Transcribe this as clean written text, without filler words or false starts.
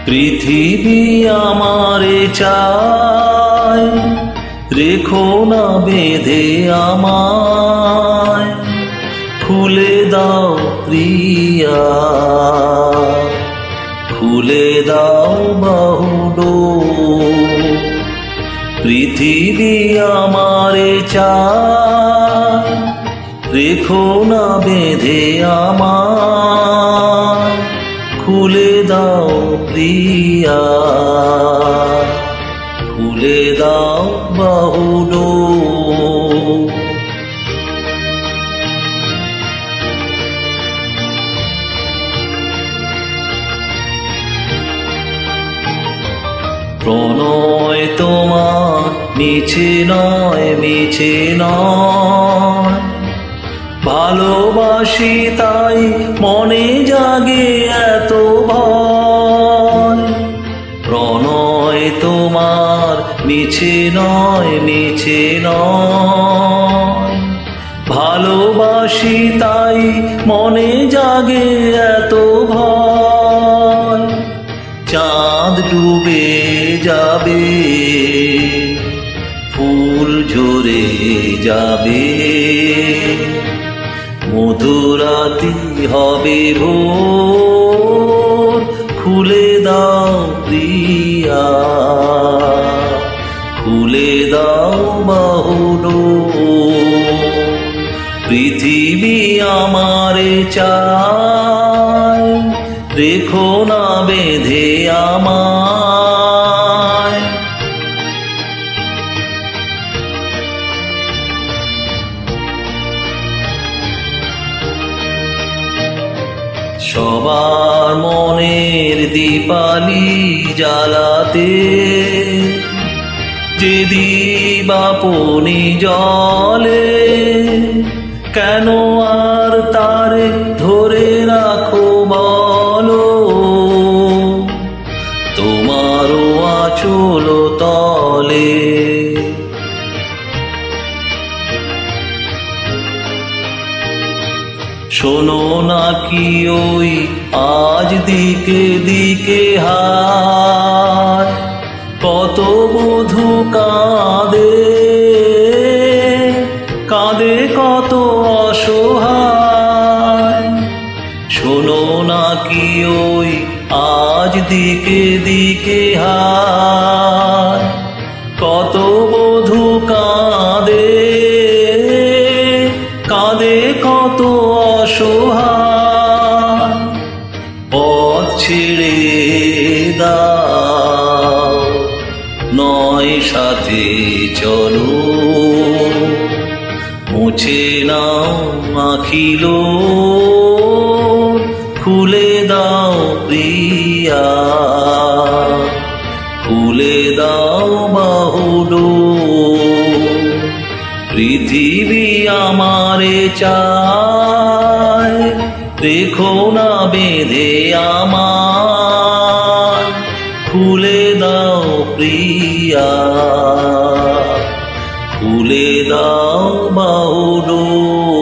পৃথিবী আমারে চায়, রেখো না বেঁধে আমায়, খুলে দাও প্রিয়া, খুলে দাও বাহুডোর। পৃথিবী আমারে চায়, রেখো না বেঁধে আমায়, খুলে দাও প্রিয়া, খুলে দাও বাহুডোর। প্রণয় তোমার মিছে নয়, মিছে নয়, ভালোবাসি তাই মনে জাগে এত ভয়। প্রণয় তোমার মিছে নয়, মিছে নয়, ভালোবাসি তাই মনে জাগে এত ভয়। চাঁদ ডুবে যাবে, ফুল ঝরে যাবে, মধুরাতি হবে ভোর, খুলে দাও প্রিয়া, খুলে দাও বাহুডোর। পৃথিবী আমারে চায়, রেখো না বেঁধে আমায়। সবার মনের দীপালি জ্বালাতে, যে দিবাপনি জলে, কেন আর তারে ধরে রাখো বলো, তোমারও আঁচল তলে। শোনো নাকি ওই আজ দিকে দিকে হায়, কত বধূ কাঁদে, কাঁদে কত অসহায়। শোনো নাকি ওই আজ দিকে দিকে হায়, কত বধূ কাঁদে, কাঁদে কত অসহায়। পথ ছেড়ে দাও, নয় সাথে চলো, মুছে নাও আখিল, খুলে দাও প্রিয়া, খুলে দাও বাহুডোর। পৃথিবী আমারে চায়, রেখো না বেঁধে আমায়, খুলে দাও প্রিয়া, খুলে দাও বাহুডোর।